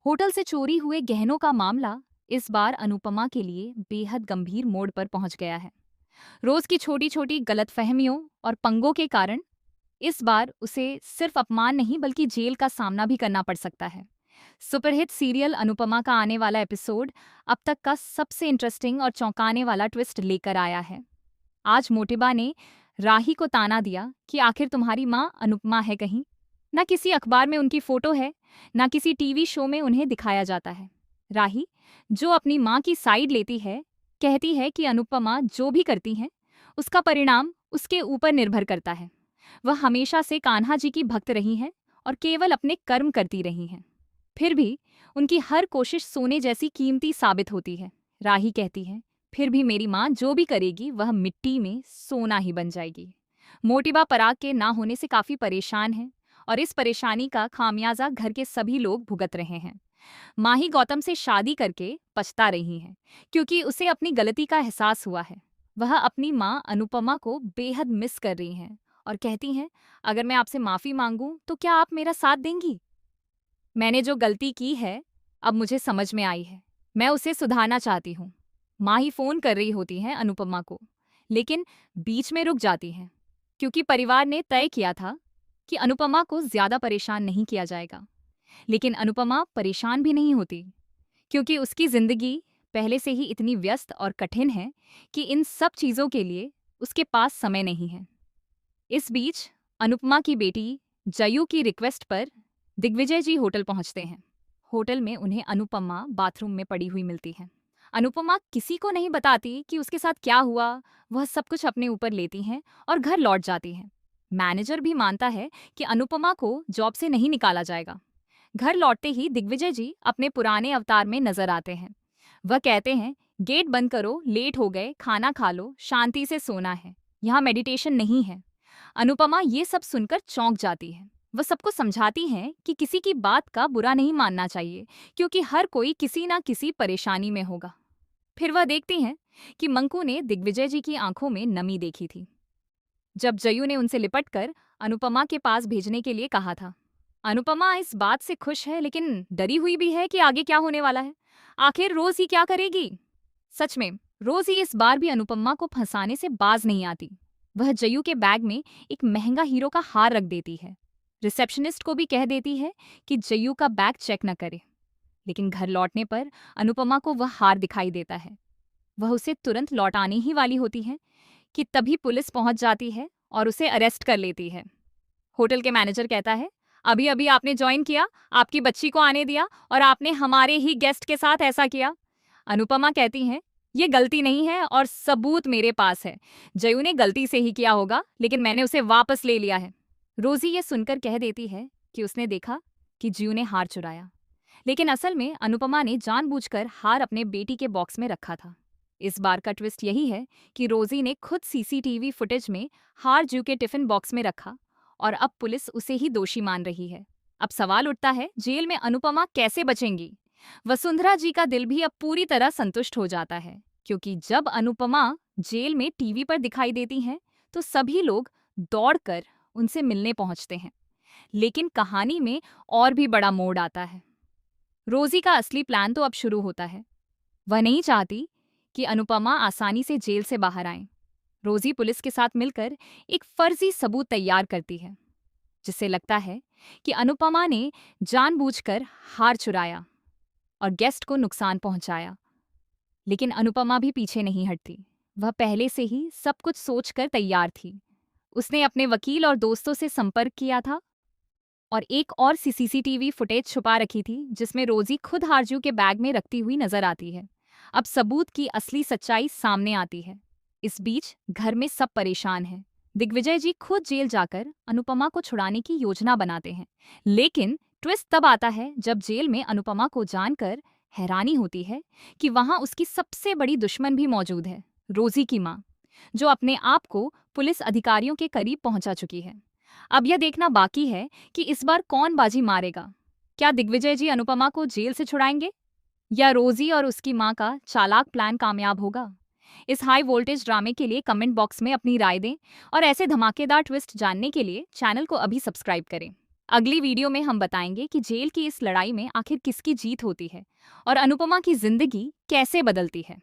Hotel से चोरी हुए गहनों का मामला इस बार अनुपमा के लिए बेहद गंभीर मोड़ पर पहुंच गया है। रोज की छोटी छोटी गलतफहमियों और पंगों के कारण इस बार उसे सिर्फ अपमान नहीं बल्कि जेल का सामना भी करना पड़ सकता है। सुपरहिट सीरियल अनुपमा का आने वाला एपिसोड अब तक का सबसे इंटरेस्टिंग और चौंकाने वाला ट्विस्ट लेकर आया है। आज मोटिबा ने राही को ताना दिया कि आखिर तुम्हारी माँ अनुपमा है कहीं। ना किसी अखबार में उनकी फोटो है, ना किसी टीवी शो में उन्हें दिखाया जाता है। राही, जो अपनी माँ की साइड लेती है, कहती है कि अनुपमा जो भी करती हैं, उसका परिणाम उसके ऊपर निर्भर करता है। वह हमेशा से कान्हा जी की भक्त रही हैं और केवल अपने कर्म करती रही हैं। फिर भी उनकी हर कोशिश सोने जैसी कीमती साबित होती है। राही कहती है, फिर भी मेरी माँ जो भी करेगी वह मिट्टी में सोना ही बन जाएगी। मोटिबा पराग के ना होने से काफी परेशान है और इस परेशानी का खामियाजा घर के सभी लोग भुगत रहे हैं। माही गौतम से शादी करके पछता रही हैं क्योंकि उसे अपनी गलती का एहसास हुआ है। वह अपनी माँ अनुपमा को बेहद मिस कर रही हैं और कहती हैं, अगर मैं आपसे माफी मांगूं तो क्या आप मेरा साथ देंगी? मैंने जो गलती की है अब मुझे समझ में आई है। मैं उसे सुधारना चाहती हूँ। माही फोन कर रही होती हैं अनुपमा को, लेकिन बीच में रुक जाती हैं क्योंकि परिवार ने तय किया था कि अनुपमा को ज्यादा परेशान नहीं किया जाएगा। लेकिन अनुपमा परेशान भी नहीं होती क्योंकि उसकी जिंदगी पहले से ही इतनी व्यस्त और कठिन है कि इन सब चीजों के लिए उसके पास समय नहीं है। इस बीच अनुपमा की बेटी जयू की रिक्वेस्ट पर दिग्विजय जी होटल पहुंचते हैं। होटल में उन्हें अनुपमा बाथरूम में पड़ी हुई मिलती है। अनुपमा किसी को नहीं बताती कि उसके साथ क्या हुआ। वह सब कुछ अपने ऊपर लेती हैं और घर लौट जाती हैं। मैनेजर भी मानता है कि अनुपमा को जॉब से नहीं निकाला जाएगा। घर लौटते ही दिग्विजय जी अपने पुराने अवतार में नजर आते हैं। वह कहते हैं, गेट बंद करो, लेट हो गए, खाना खा लो, शांति से सोना है, यहाँ मेडिटेशन नहीं है। अनुपमा ये सब सुनकर चौंक जाती है। वह सबको समझाती हैं कि किसी की बात का बुरा नहीं मानना चाहिए क्योंकि हर कोई किसी ना किसी परेशानी में होगा। फिर वह देखती हैं कि मंकू ने दिग्विजय जी की आंखों में नमी देखी थी जब जयू ने उनसे लिपटकर अनुपमा के पास भेजने के लिए कहा था। अनुपमा इस बात से खुश है लेकिन डरी हुई भी है कि आगे क्या होने वाला है। आखिर रोज ही क्या करेगी? सच में रोज ही इस बार भी अनुपमा को फंसाने से बाज नहीं आती। वह जयू के बैग में एक महंगा हीरो का हार रख देती है। रिसेप्शनिस्ट को भी कह देती है कि जयू का बैग चेक न करे। लेकिन घर लौटने पर अनुपमा को वह हार दिखाई देता है। वह उसे तुरंत लौटाने ही वाली होती है कि तभी पुलिस पहुंच जाती है और उसे अरेस्ट कर लेती है। होटल के मैनेजर कहता है, अभी अभी आपने ज्वाइन किया, आपकी बच्ची को आने दिया और आपने हमारे ही गेस्ट के साथ ऐसा किया। अनुपमा कहती हैं, ये गलती नहीं है और सबूत मेरे पास है। जयू ने गलती से ही किया होगा लेकिन मैंने उसे वापस ले लिया है। रोजी ये सुनकर कह देती है कि उसने देखा कि जयू ने हार चुराया, लेकिन असल में अनुपमा ने जानबूझकर हार अपने बेटी के बॉक्स में रखा था। इस बार का ट्विस्ट यही है कि रोजी ने खुद सीसीटीवी फुटेज में हार जयू के टिफिन बॉक्स में रखा और अब पुलिस उसे ही दोषी मान रही है। अब सवाल उठता है, जेल में अनुपमा कैसे बचेंगी? वसुंधरा जी का दिल भी अब पूरी तरह संतुष्ट हो जाता है क्योंकि जब अनुपमा जेल में टीवी पर दिखाई देती हैं तो सभी लोग दौड़कर उनसे मिलने पहुंचते हैं। लेकिन कहानी में और भी बड़ा मोड़ आता है। रोजी का असली प्लान तो अब शुरू होता है। वह नहीं चाहती कि अनुपमा आसानी से जेल से बाहर आए। रोजी पुलिस के साथ मिलकर एक फर्जी सबूत तैयार करती है जिससे लगता है कि अनुपमा ने जानबूझकर हार चुराया और गेस्ट को नुकसान पहुंचाया। लेकिन अनुपमा भी पीछे नहीं हटती। वह पहले से ही सब कुछ सोचकर तैयार थी। उसने अपने वकील और दोस्तों से संपर्क किया था और एक और सीसीटीवी फुटेज छुपा रखी थी जिसमें रोजी खुद हारजू के बैग में रखती हुई नजर आती है। अब सबूत की असली सच्चाई सामने आती है। इस बीच घर में सब परेशान हैं। दिग्विजय जी खुद जेल जाकर अनुपमा को छुड़ाने की योजना बनाते हैं। लेकिन ट्विस्ट तब आता है जब जेल में अनुपमा को जानकर हैरानी होती है कि वहां उसकी सबसे बड़ी दुश्मन भी मौजूद है, रोजी की माँ, जो अपने आप को पुलिस अधिकारियों के करीब पहुंचा चुकी है। अब यह देखना बाकी है कि इस बार कौन बाजी मारेगा। क्या दिग्विजय जी अनुपमा को जेल से छुड़ाएंगे या रोजी और उसकी मां का चालाक प्लान कामयाब होगा? इस हाई वोल्टेज ड्रामे के लिए कमेंट बॉक्स में अपनी राय दें और ऐसे धमाकेदार ट्विस्ट जानने के लिए चैनल को अभी सब्सक्राइब करें। अगली वीडियो में हम बताएंगे कि जेल की इस लड़ाई में आखिर किसकी जीत होती है और अनुपमा की जिंदगी कैसे बदलती है।